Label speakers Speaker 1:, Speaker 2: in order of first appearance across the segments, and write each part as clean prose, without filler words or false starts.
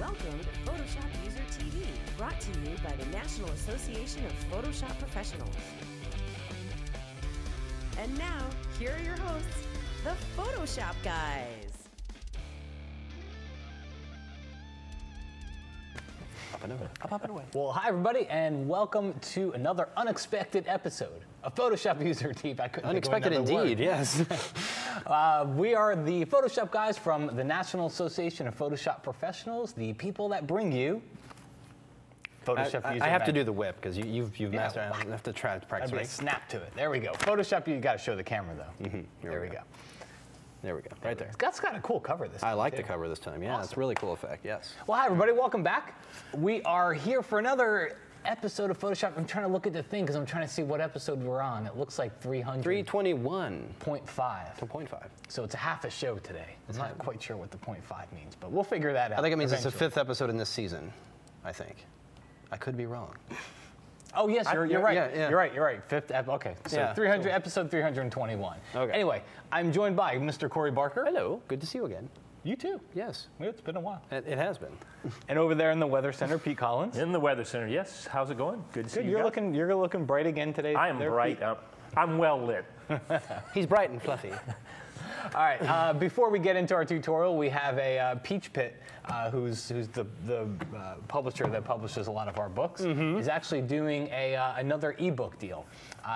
Speaker 1: Welcome to PhotoshopUser TV, brought to you by the National Association of Photoshop Professionals. And now, here are your hosts, the Photoshop guys.
Speaker 2: Up and away. Well, hi everybody, and welcome to another unexpected episode of PhotoshopUser TV.
Speaker 3: Unexpected indeed, yes.
Speaker 2: We are the Photoshop guys from the National Association of Photoshop Professionals, the people that bring you PhotoshopUser.
Speaker 3: I have to do the whip because you've mastered it. I have to try to practice.
Speaker 2: Right. Snap to it. There we go. Photoshop, you got to show the camera though. There we go.
Speaker 3: There we go, right there.
Speaker 2: That's got a cool cover this time.
Speaker 3: I like the cover this time, yeah. Awesome. It's a really cool effect, yes.
Speaker 2: Well, hi everybody, welcome back. We are here for another episode of Photoshop. I'm trying to look at the thing because I'm trying to see what episode we're on. It looks like
Speaker 3: 321.5.
Speaker 2: 0.5. So it's a half a show today. I'm not quite sure what the 0.5 means, but we'll figure that out.
Speaker 3: I think it means it's the 5th episode in this season, I think. I could be wrong.
Speaker 2: Oh yes, you're right.
Speaker 3: Yeah.
Speaker 2: You're right. Fifth. Okay, so
Speaker 3: yeah,
Speaker 2: 300, episode 321.
Speaker 3: Okay.
Speaker 2: Anyway, I'm joined by Mr. Corey Barker.
Speaker 3: Hello. Good to see you again.
Speaker 2: You too.
Speaker 3: Yes.
Speaker 2: It's been a while.
Speaker 3: It has been.
Speaker 2: And over there in the Weather Center, Pete Collins.
Speaker 4: In the Weather Center, yes. How's it going? Good to see you.
Speaker 2: You're looking bright again today.
Speaker 4: I am bright. I'm well lit.
Speaker 3: He's bright and fluffy.
Speaker 2: All right. Before we get into our tutorial, we have a Peach Pit, who's the publisher that publishes a lot of our books, is actually doing another ebook deal.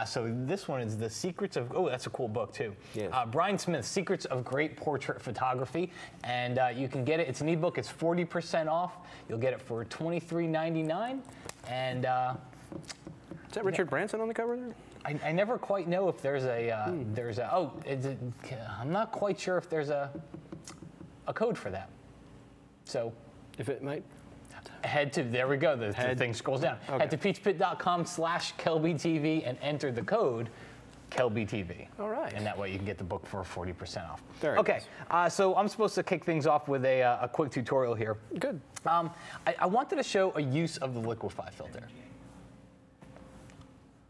Speaker 2: So this one is The Secrets of, that's a cool book too.
Speaker 3: Yes.
Speaker 2: Brian Smith's Secrets of Great Portrait Photography. And you can get it, it's an ebook, it's 40% off. You'll get it for $23.99. And
Speaker 3: is that Richard Branson on the cover there?
Speaker 2: I never quite know if there's I'm not quite sure if there's a code for that. So
Speaker 3: if it might.
Speaker 2: Head to, there we go, the thing scrolls down.
Speaker 3: Okay.
Speaker 2: Head to peachpit.com/KelbyTV and enter the code KelbyTV.
Speaker 3: All right.
Speaker 2: And that way you can get the book for 40% off.
Speaker 3: Very
Speaker 2: okay, so I'm supposed to kick things off with a quick tutorial here.
Speaker 3: Good.
Speaker 2: I wanted to show a use of the liquify filter.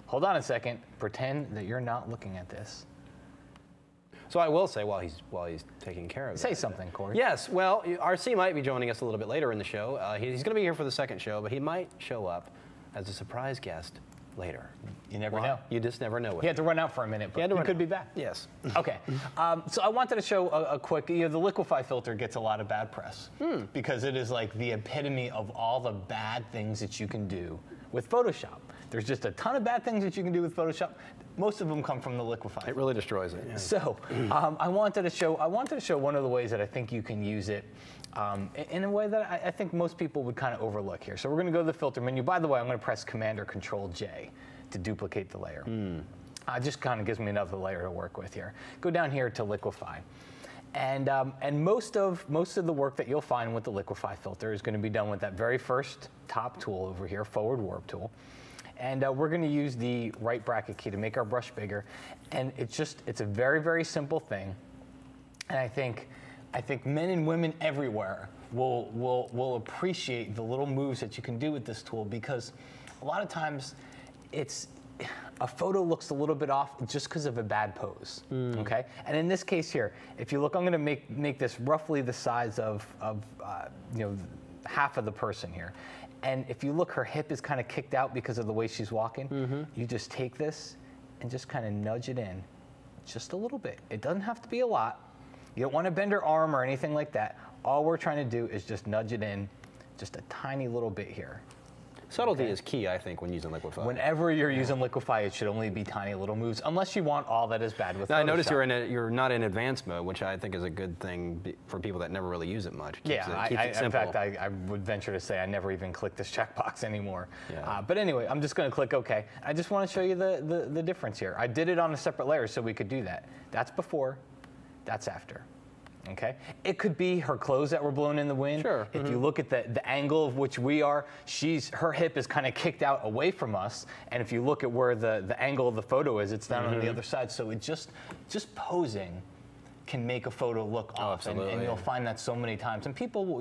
Speaker 2: Hold on a second. Pretend that you're not looking at this.
Speaker 3: So I will say while he's taking care of it.
Speaker 2: Say something, Corey.
Speaker 3: Yes. Well, RC might be joining us a little bit later in the show. He's going to be here for the second show, but he might show up as a surprise guest later.
Speaker 2: You never know.
Speaker 3: You just never know.
Speaker 2: He had to run out for a minute, but he could be back.
Speaker 3: Yes.
Speaker 2: Okay. So I wanted to show a quick. The liquify filter gets a lot of bad press because it is like the epitome of all the bad things that you can do with Photoshop. There's just a ton of bad things that you can do with Photoshop. Most of them come from the liquify.
Speaker 3: It really destroys it. Yeah.
Speaker 2: So I wanted to show one of the ways that I think you can use it in a way that I think most people would kind of overlook here. So we're going to go to the filter menu. By the way, I'm going to press Command or Control J to duplicate the layer. Just kind of gives me another layer to work with here. Go down here to liquify. And most of the work that you'll find with the liquify filter is going to be done with that very first top tool over here, forward warp tool. And we're going to use the right bracket key to make our brush bigger. And it's a very, very simple thing. And I think men and women everywhere will appreciate the little moves that you can do with this tool, because a lot of times a photo looks a little bit off just because of a bad pose, okay? And in this case here, if you look, I'm gonna make this roughly the size of half of the person here. And if you look, her hip is kind of kicked out because of the way she's walking. You just take this and just kind of nudge it in just a little bit. It doesn't have to be a lot. You don't want to bend her arm or anything like that. All we're trying to do is just nudge it in just a tiny little bit here.
Speaker 3: Subtlety is key, I think, when using liquify.
Speaker 2: Whenever you're using liquify, it should only be tiny little moves, unless you want all that is bad with Photoshop.
Speaker 3: I notice you're not in advanced mode, which I think is a good thing for people that never really use it much. Keeps it simple.
Speaker 2: In fact, I would venture to say I never even click this checkbox anymore.
Speaker 3: Yeah.
Speaker 2: But anyway, I'm just going to click OK. I just want to show you the difference here. I did it on a separate layer so we could do that. That's before, that's after. Okay, it could be her clothes that were blown in the wind.
Speaker 3: Sure.
Speaker 2: If you look at the angle of which we are, her hip is kind of kicked out away from us. And if you look at where the angle of the photo is, it's down on the other side. So it just posing can make a photo look off. And you'll find that so many times. And people,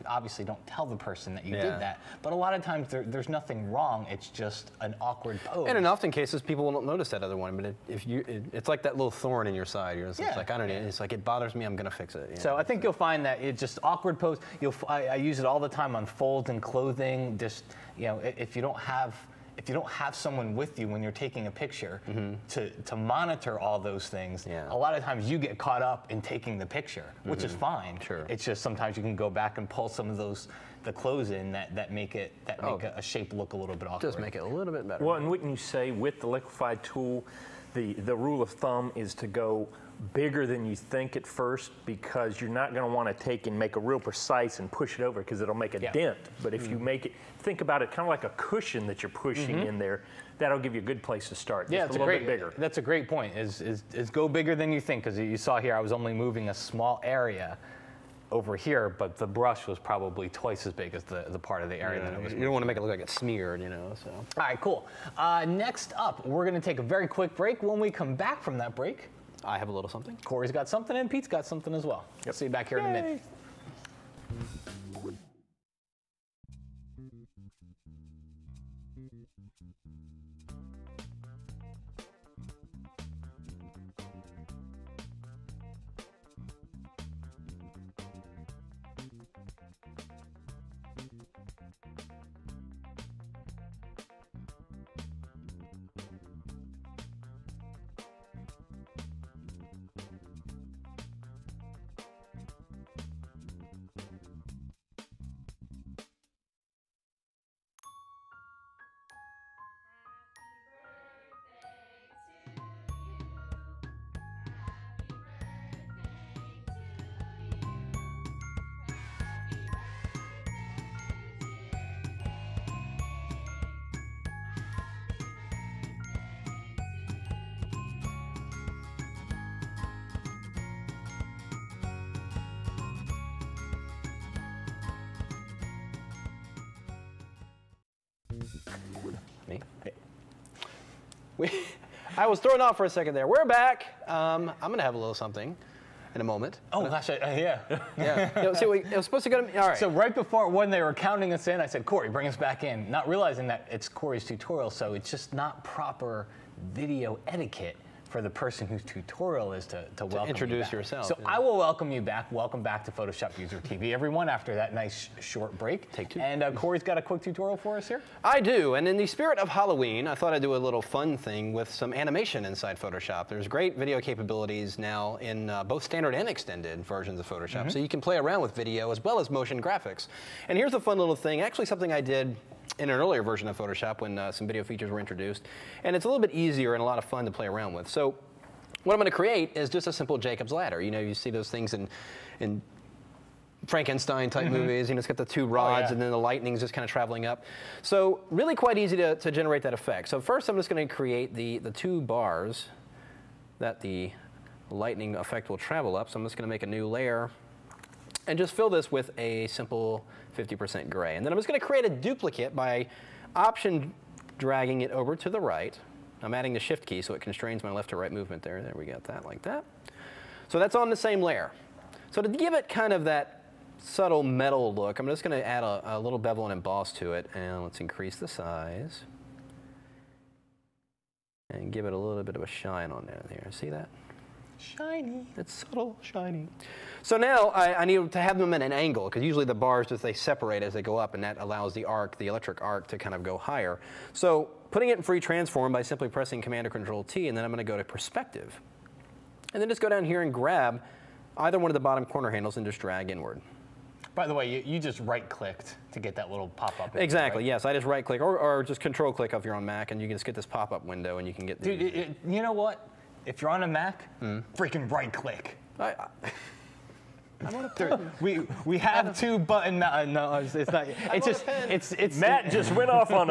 Speaker 2: obviously don't tell the person that you did that. But a lot of times there's nothing wrong. It's just an awkward pose.
Speaker 3: And in often cases, people won't notice that other one. But it's like that little thorn in your side. It's like, I don't know. It's like, it bothers me. I'm going to fix it.
Speaker 2: So I think you'll find that it's just awkward pose. I use it all the time on folds and clothing. Just, if you don't have someone with you when you're taking a picture to monitor all those things, a lot of times you get caught up in taking the picture, which is fine.
Speaker 3: Sure.
Speaker 2: It's just sometimes you can go back and pull some of the clothes in that make a shape look a little bit awkward.
Speaker 3: Just make it a little bit better.
Speaker 4: Well, and wouldn't you say with the liquify tool, the rule of thumb is to go bigger than you think at first, because you're not going to want to take and make a real precise and push it over, because it'll make a dent. But if you make it, think about it kind of like a cushion that you're pushing in there, that'll give you a good place to start.
Speaker 2: Yeah,
Speaker 4: just a little bit bigger.
Speaker 2: That's a great point. Is go bigger than you think, because you saw here I was only moving a small area over here, but the brush was probably twice as big as the part of the area that it was.
Speaker 3: You don't want to make it look like it's smeared, So.
Speaker 2: All right, cool. Next up, we're going to take a very quick break. When we come back from that break,
Speaker 3: I have a little something.
Speaker 2: Corey's got something, and Pete's got something as well. Yep. See you back here in a minute.
Speaker 3: Me? I was thrown off for a second there. We're back. I'm going to have a little something in a moment.
Speaker 2: Oh, gosh, yeah.
Speaker 3: Yeah. See, it was supposed to go to me. All right.
Speaker 2: So right before, when they were counting us in, I said, Corey, bring us back in, not realizing that it's Corey's tutorial, so it's just not proper video etiquette for the person whose tutorial is to welcome
Speaker 3: introduce
Speaker 2: you back.
Speaker 3: yourself.
Speaker 2: So I will welcome you back. Welcome back to Photoshop User TV, everyone, after that nice short break.
Speaker 3: Take two.
Speaker 2: And Corey's got a quick tutorial for us here.
Speaker 3: I do, and in the spirit of Halloween, I thought I'd do a little fun thing with some animation inside Photoshop. There's great video capabilities now in both standard and extended versions of Photoshop, so you can play around with video as well as motion graphics. And here's a fun little thing, actually something I did in an earlier version of Photoshop when some video features were introduced. And it's a little bit easier and a lot of fun to play around with. So what I'm going to create is just a simple Jacob's ladder. You see those things in Frankenstein type movies. It's got the two rods and then the lightning's just kind of traveling up. So really quite easy to generate that effect. So first I'm just going to create the two bars that the lightning effect will travel up. So I'm just going to make a new layer and just fill this with a simple 50% gray. And then I'm just going to create a duplicate by option dragging it over to the right. I'm adding the shift key so it constrains my left to right movement there. There we got that, like that. So that's on the same layer. So to give it kind of that subtle metal look, I'm just going to add a little bevel and emboss to it. And let's increase the size. And give it a little bit of a shine on there. See that? Shiny. It's subtle, shiny. So now I need to have them at an angle, because usually the bars they separate as they go up, and that allows the arc, the electric arc, to kind of go higher. So putting it in free transform by simply pressing Command or Control T, and then I'm going to go to perspective. And then just go down here and grab either one of the bottom corner handles and just drag inward.
Speaker 2: By the way, you just right-clicked to get that little pop-up.
Speaker 3: Exactly,
Speaker 2: right?
Speaker 3: yes. I just right-click, or just Control-click if you're on Mac, and you can just get this pop-up window, and you can get the...
Speaker 2: Dude, you know what? If you're on a Mac, freaking right-click.
Speaker 3: I'm on a pen.
Speaker 2: We have two button. No, it's not. It's just it's.
Speaker 4: Matt just went off on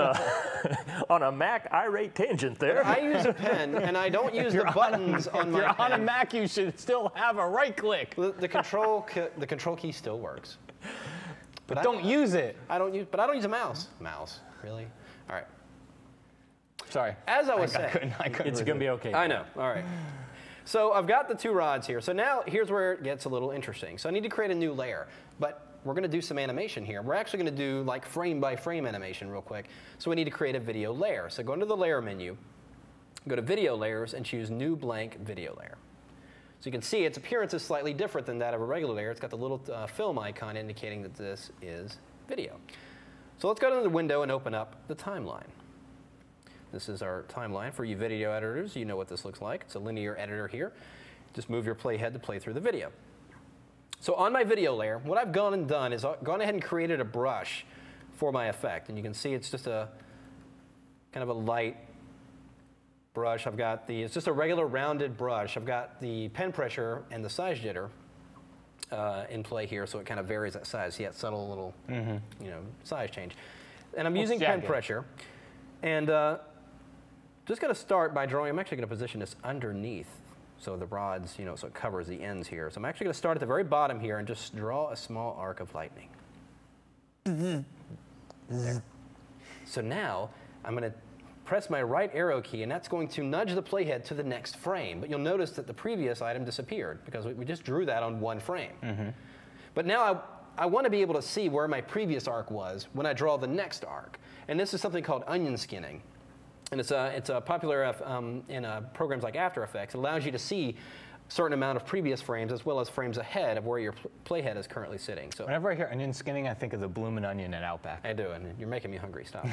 Speaker 4: a Mac irate tangent there.
Speaker 3: I use a pen and I don't use the buttons on my pen.
Speaker 2: If you're on a Mac, you should still have a right click.
Speaker 3: The control key still works.
Speaker 2: But don't use it.
Speaker 3: I don't use a mouse. Mouse, really? All right.
Speaker 2: Sorry.
Speaker 3: As I was saying,
Speaker 2: I couldn't
Speaker 4: It's going to be okay.
Speaker 3: I know. All right. So I've got the two rods here. So now here's where it gets a little interesting. So I need to create a new layer. But we're going to do some animation here. We're actually going to do like frame by frame animation real quick. So we need to create a video layer. So go into the layer menu, go to video layers, and choose new blank video layer. So you can see its appearance is slightly different than that of a regular layer. It's got the little film icon indicating that this is video. So let's go to the window and open up the timeline. This is our timeline. For you video editors, you know what this looks like. It's a linear editor here. Just move your playhead to play through the video. So on my video layer, what I've gone and done is gone ahead and created a brush for my effect. And you can see it's just a kind of a light brush. It's just a regular rounded brush. I've got the pen pressure and the size jitter in play here, so it kind of varies that size. See that subtle little size change. And I'm using pen pressure. And just going to start by drawing. I'm actually going to position this underneath, so the rods, so it covers the ends here. So I'm actually going to start at the very bottom here and just draw a small arc of lightning. There. So now I'm going to press my right arrow key, and that's going to nudge the playhead to the next frame. But you'll notice that the previous item disappeared because we just drew that on one frame. But now I want to be able to see where my previous arc was when I draw the next arc. And this is something called onion skinning. And it's a popular in programs like After Effects. It allows you to see a certain amount of previous frames as well as frames ahead of where your playhead is currently sitting. So
Speaker 2: whenever I hear onion skinning, I think of the bloomin' onion at Outback.
Speaker 3: I do, and you're making me hungry. Stop.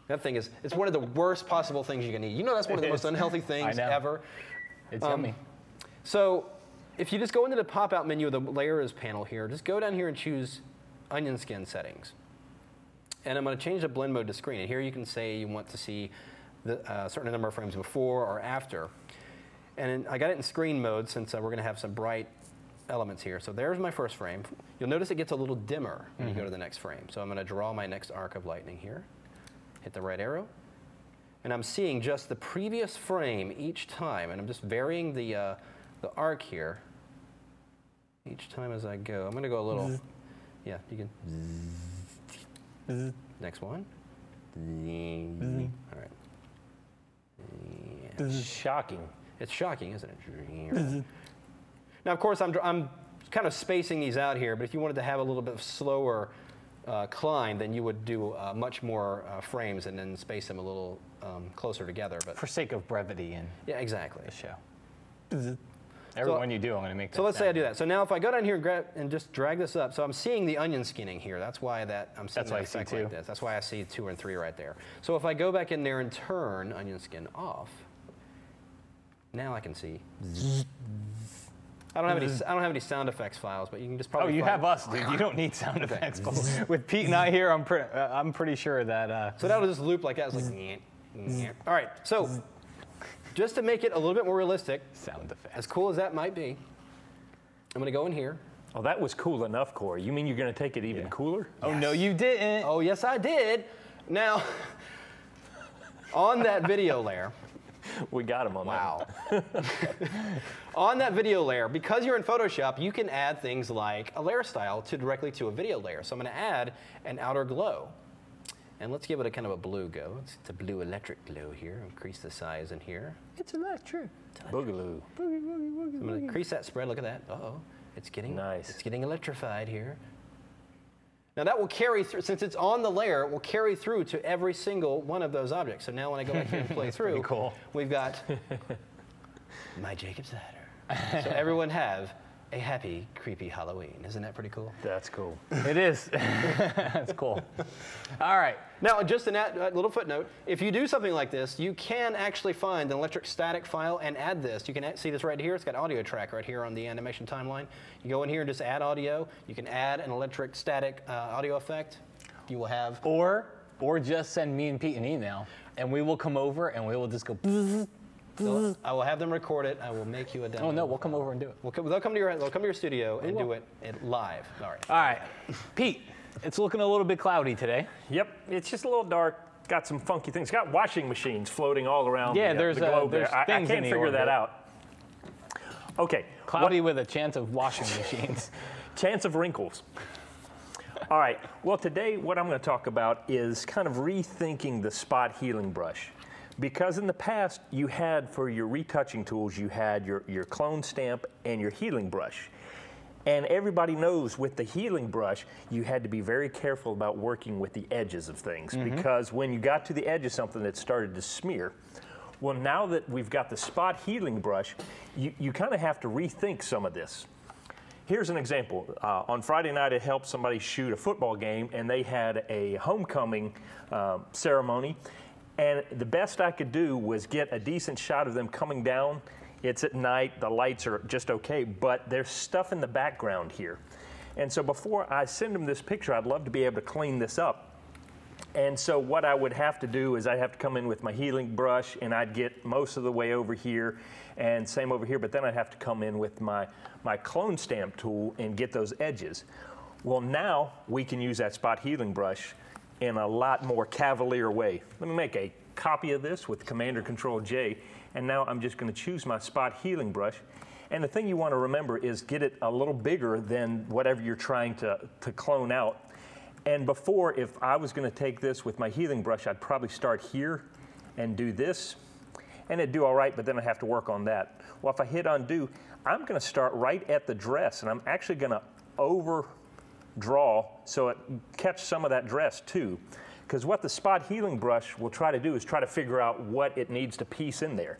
Speaker 3: That thing is, it's one of the worst possible things you can eat. You know that's one of the most unhealthy things ever.
Speaker 2: It's yummy.
Speaker 3: So if you just go into the pop-out menu of the layers panel here, just go down here and choose onion skin settings. And I'm going to change the blend mode to screen. And here you can say you want to see a certain number of frames before or after. And I got it in screen mode since we're going to have some bright elements here. So there's my first frame. You'll notice it gets a little dimmer when you go to the next frame. So I'm going to draw my next arc of lightning here. Hit the right arrow. And I'm seeing just the previous frame each time. And I'm just varying the arc here each time as I go. I'm going to go a little, yeah, you can. Next one. All right.
Speaker 4: It's shocking.
Speaker 3: It's shocking, isn't it? Now, of course, I'm kind of spacing these out here, but if you wanted to have a little bit of slower climb, then you would do much more frames and then space them a little closer together. But
Speaker 2: for sake of brevity and
Speaker 3: yeah, exactly.
Speaker 2: The show. Everyone you do, I'm going to make that.
Speaker 3: So let's say I do that. So now if I go down here and grab and just drag this up, so I'm seeing the onion skinning here. That's why I'm seeing that effect like this. That's why I see 2 and 3 right there. So if I go back in there and turn onion skin off, now I can see. I don't have any sound effects files, but you can just probably.
Speaker 2: Oh, you have us, dude. You don't need sound effects. With Pete and I here, I'm pretty sure that.
Speaker 3: So that'll just loop like that. It's like. All right. So. Just to make it a little bit more realistic,
Speaker 2: sound effects.
Speaker 3: As cool as that might be, I'm going to go in here.
Speaker 4: Oh, that was cool enough, Corey. You mean you're going to take it even cooler?
Speaker 2: Oh, yes. No, you didn't.
Speaker 3: Oh, yes, I did. Now, on that video layer.
Speaker 4: We got him on
Speaker 3: that. Wow. On that video layer, because you're in Photoshop, you can add things like a layer style directly to a video layer. So I'm going to add an outer glow. And let's give it a kind of a blue go. It's a blue electric glow here. Increase the size in here.
Speaker 2: It's electric.
Speaker 4: Boogaloo.
Speaker 3: Boogie, boogie, boogie, I'm going to increase that spread. Look at that. Uh-oh. It's getting nice. It's getting electrified here. Now that will carry through, since it's on the layer, it will carry through to every single one of those objects. So now when I go back here and play through,
Speaker 2: cool.
Speaker 3: We've got my Jacob's ladder. So everyone have a happy, creepy Halloween. Isn't that pretty cool?
Speaker 4: That's cool.
Speaker 2: It is. That's cool. All right.
Speaker 3: Now, just a little footnote. If you do something like this, you can actually find an electric static file and add this. You can see this right here. It's got audio track right here on the animation timeline. You go in here and just add audio. You can add an electric static audio effect. You will have.
Speaker 2: Or just send me and Pete an email, and we will come over and we will just go.
Speaker 3: So I will have them record it. I will make you a demo.
Speaker 2: Oh no, we'll come over and do it.
Speaker 3: They'll come to your studio and do it live. All right.
Speaker 2: All right, Pete. It's looking a little bit cloudy today.
Speaker 4: Yep, it's just a little dark. Got some funky things. Got washing machines floating all around the globe there. I can't figure that out. Okay.
Speaker 2: Cloudy with a chance of washing machines.
Speaker 4: Chance of wrinkles. All right. Well, today what I'm going to talk about is kind of rethinking the spot healing brush. Because in the past, you had, for your retouching tools, you had your clone stamp and your healing brush. And everybody knows with the healing brush, you had to be very careful about working with the edges of things, because when you got to the edge of something that started to smear, well, now that we've got the spot healing brush, you kind of have to rethink some of this. Here's an example. On Friday night, I helped somebody shoot a football game, and they had a homecoming ceremony. And the best I could do was get a decent shot of them coming down. It's at night, the lights are just okay, but there's stuff in the background here. And so before I send them this picture, I'd love to be able to clean this up. And so what I would have to do is I'd have to come in with my healing brush, and I'd get most of the way over here, and same over here, but then I'd have to come in with my clone stamp tool and get those edges. Well, now we can use that spot healing brush in a lot more cavalier way. Let me make a copy of this with Command-Control-J, and now I'm just going to choose my spot healing brush. And the thing you want to remember is get it a little bigger than whatever you're trying to clone out. And before, if I was going to take this with my healing brush, I'd probably start here and do this, and it'd do all right, but then I'd have to work on that. Well, if I hit undo, I'm going to start right at the dress, and I'm actually going to overdraw so it catch some of that dress too. Because what the spot healing brush will try to do is try to figure out what it needs to piece in there.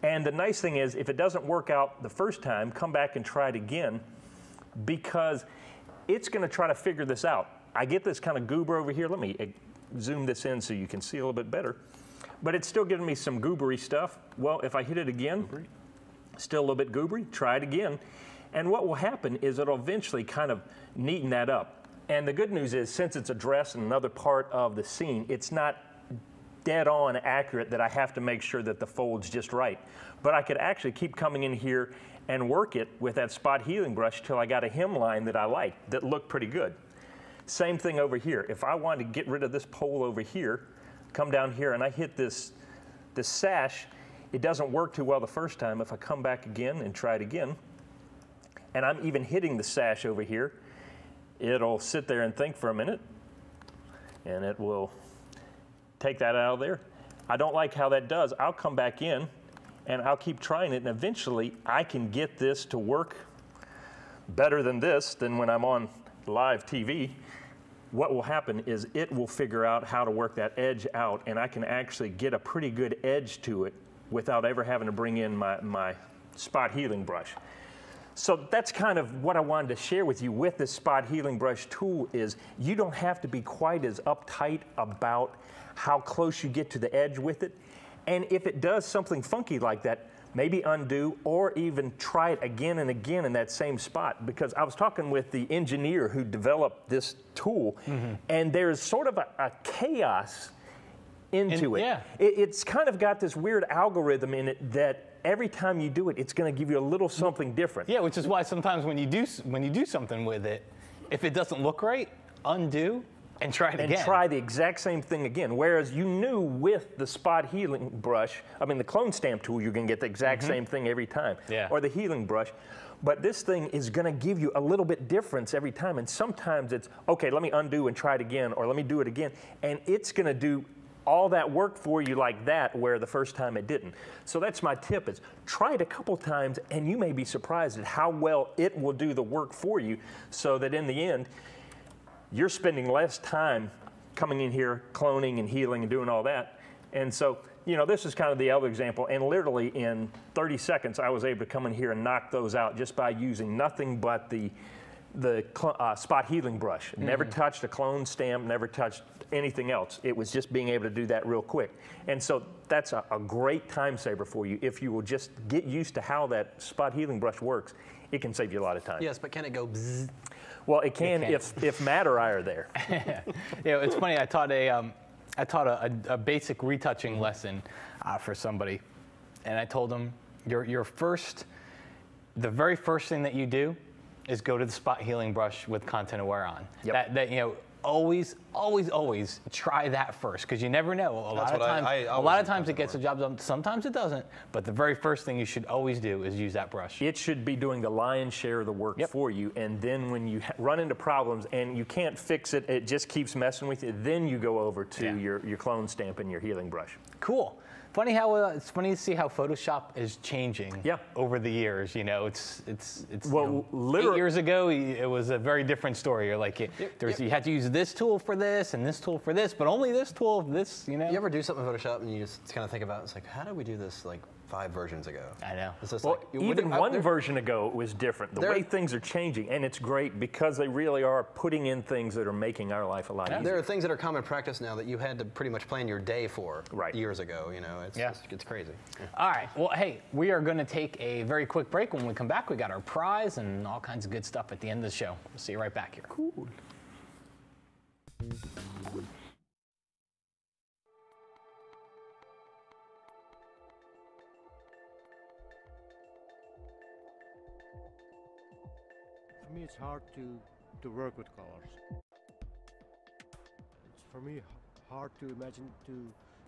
Speaker 4: And the nice thing is, if it doesn't work out the first time, come back and try it again, because it's going to try to figure this out. I get this kind of goober over here. Let me zoom this in so you can see a little bit better. But it's still giving me some goobery stuff. Well, if I hit it again, still a little bit goobery, try it again. And what will happen is it'll eventually kind of neaten that up. And the good news is, since it's a dress and another part of the scene, it's not dead on accurate that I have to make sure that the fold's just right. But I could actually keep coming in here and work it with that spot healing brush till I got a hemline that I liked, that looked pretty good. Same thing over here. If I wanted to get rid of this pole over here, come down here and I hit this sash, it doesn't work too well the first time. If I come back again and try it again, and I'm even hitting the sash over here, it'll sit there and think for a minute, and it will take that out of there. I don't like how that does. I'll come back in, and I'll keep trying it, and eventually I can get this to work better than when I'm on live TV. What will happen is it will figure out how to work that edge out, and I can actually get a pretty good edge to it without ever having to bring in my spot healing brush. So that's kind of what I wanted to share with you with this spot healing brush tool is you don't have to be quite as uptight about how close you get to the edge with it. And if it does something funky like that, maybe undo or even try it again and again in that same spot. Because I was talking with the engineer who developed this tool, and there's sort of a chaos into it. Yeah. It's kind of got this weird algorithm in it that every time you do it, it's going to give you a little something different.
Speaker 2: Yeah, which is why sometimes when you do something with it, if it doesn't look right, undo and try it again.
Speaker 4: And try the exact same thing again. Whereas you knew with the spot healing brush, I mean the clone stamp tool, you're going to get the exact same thing every time.
Speaker 2: Yeah.
Speaker 4: Or the healing brush. But this thing is going to give you a little bit difference every time. And sometimes it's, okay, let me undo and try it again, or let me do it again. And it's going to do all that work for you like that, where the first time it didn't. So that's my tip, is try it a couple times and you may be surprised at how well it will do the work for you, so that in the end, you're spending less time coming in here, cloning and healing and doing all that. And so, you know, this is kind of the other example, and literally in 30 seconds, I was able to come in here and knock those out just by using nothing but the spot healing brush. Never touched a clone stamp, never touched anything else. It was just being able to do that real quick. And so that's a great time saver for you. If you will just get used to how that spot healing brush works, it can save you a lot of time.
Speaker 3: Yes, but can it go bzzz?
Speaker 4: Well, it can if Matt or I are there.
Speaker 2: You know, it's funny, I taught a basic retouching lesson for somebody, and I told them, the very first thing that you do is go to the spot healing brush with content aware on.
Speaker 4: Yep.
Speaker 2: That you know, always try that first, because you never know. A lot of times it gets the job done. Sometimes it doesn't. But the very first thing you should always do is use that brush.
Speaker 4: It should be doing the lion's share of the work for you. And then when you run into problems and you can't fix it, it just keeps messing with you. Then you go over to your clone stamp and your healing brush.
Speaker 2: Cool. Funny how it's funny to see how Photoshop is changing over the years. You know, it's
Speaker 4: well,
Speaker 2: you know, 8 years ago it was a very different story. You're like, you had to use this tool for this and this tool for this, but only this tool for this. You know.
Speaker 3: You ever do something in Photoshop and you just kind of think about it's like, how did we do this like 5 versions ago?
Speaker 2: I know.
Speaker 3: It's just
Speaker 4: well,
Speaker 3: like,
Speaker 4: even one version ago it was different. The way things are changing, and it's great because they really are putting in things that are making our life a lot easier.
Speaker 3: There are things that are common practice now that you had to pretty much plan your day for years ago. You know, it's crazy. Yeah.
Speaker 2: All right. Well, hey, we are going to take a very quick break. When we come back, we got our prize and all kinds of good stuff at the end of the show. We'll see you right back here.
Speaker 4: Cool.
Speaker 5: For me, it's hard to work with colors. It's for me hard to imagine to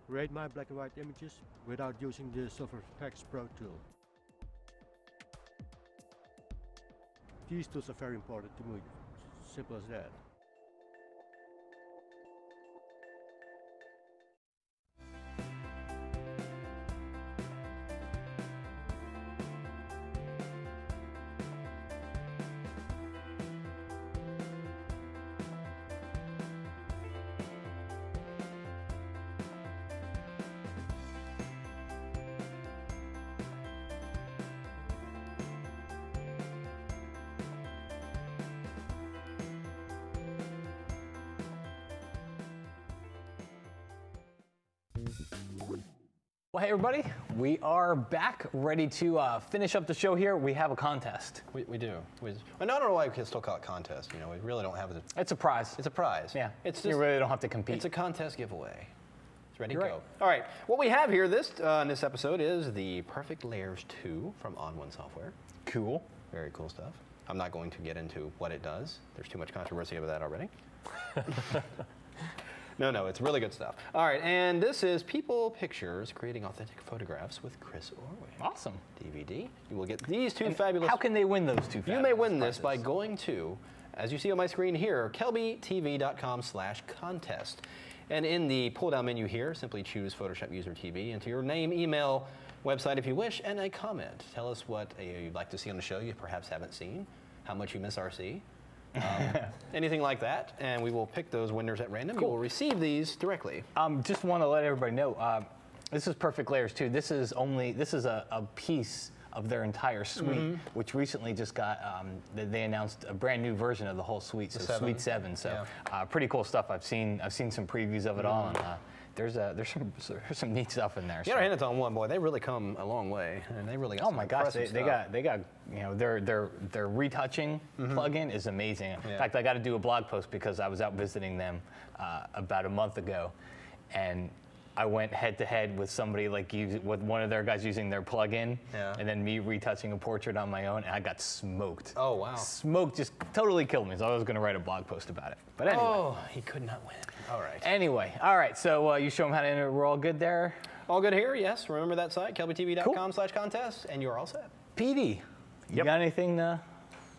Speaker 5: create my black and white images without using the Silver Effects Pro tool. These tools are very important to me. Simple as that.
Speaker 2: Well, hey everybody, we are back, ready to finish up the show here. We have a contest.
Speaker 3: We do. I don't know why we can still call it contest. You know, we really don't have it.
Speaker 2: It's a prize.
Speaker 3: It's a prize.
Speaker 2: Yeah.
Speaker 3: It's just,
Speaker 2: you really don't have to compete.
Speaker 3: It's a contest giveaway. It's ready to
Speaker 2: You're
Speaker 3: go.
Speaker 2: right.
Speaker 3: All right. What we have here in this episode is the Perfect Layers 2 from On1 Software.
Speaker 2: Cool.
Speaker 3: Very cool stuff. I'm not going to get into what it does. There's too much controversy over that already. No, it's really good stuff. All right, and this is People Pictures Creating Authentic Photographs with Chris Orway.
Speaker 2: Awesome.
Speaker 3: DVD. You will get these two fabulous.
Speaker 2: How can they win those two fabulous
Speaker 3: You may win
Speaker 2: prizes?
Speaker 3: this by going to, as you see on my screen here, kelbytv.com/contest. And in the pull-down menu here, simply choose PhotoshopUser TV, enter your name, email, website if you wish, and a comment. Tell us what you'd like to see on the show you perhaps haven't seen, how much you miss RC. Anything like that, and we will pick those winners at random.
Speaker 2: Cool.
Speaker 3: You will receive these directly.
Speaker 2: Just want to let everybody know, this is Perfect Layers 2. This is a piece of their entire suite, which recently just got, they announced a brand new version of the whole suite, so Suite 7. So pretty cool stuff. I've seen some previews of it all, and there's some neat stuff in there.
Speaker 3: You gotta hand it to On1, boy. They really come a long way, and they really got
Speaker 2: oh my gosh, they got you know their retouching plugin is amazing. In fact, I got to do a blog post because I was out visiting them about a month ago, and I went head to head with somebody with one of their guys using their plugin, and then me retouching a portrait on my own, and I got smoked.
Speaker 3: Oh wow!
Speaker 2: Smoked, just totally killed me. So I was going to write a blog post about it. But anyway.
Speaker 3: Oh, he could not win. All right.
Speaker 2: Anyway, all right. So you show them how to enter. We're all good there.
Speaker 3: All good here. Yes. Remember that site, kelbytv.com/contest, and you're all set.
Speaker 2: PD, you got anything?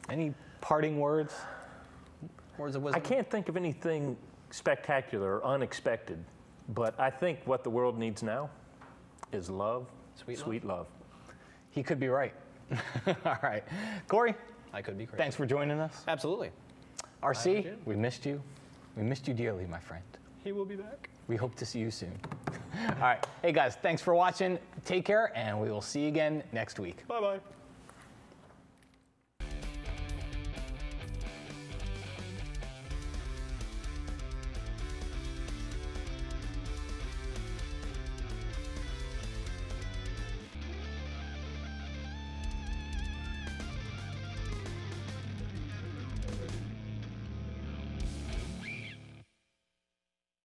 Speaker 2: Any parting words?
Speaker 3: Words of wisdom.
Speaker 4: I can't think of anything spectacular or unexpected, but I think what the world needs now is love, sweet love.
Speaker 2: He could be right. All right. Corey,
Speaker 3: I could be crazy.
Speaker 2: thanks for joining us.
Speaker 3: Absolutely.
Speaker 2: RC, we missed you. We missed you dearly, my friend.
Speaker 3: He will be back.
Speaker 2: We hope to see you soon. All right. Hey, guys, thanks for watching. Take care, and we will see you again next week.
Speaker 3: Bye-bye.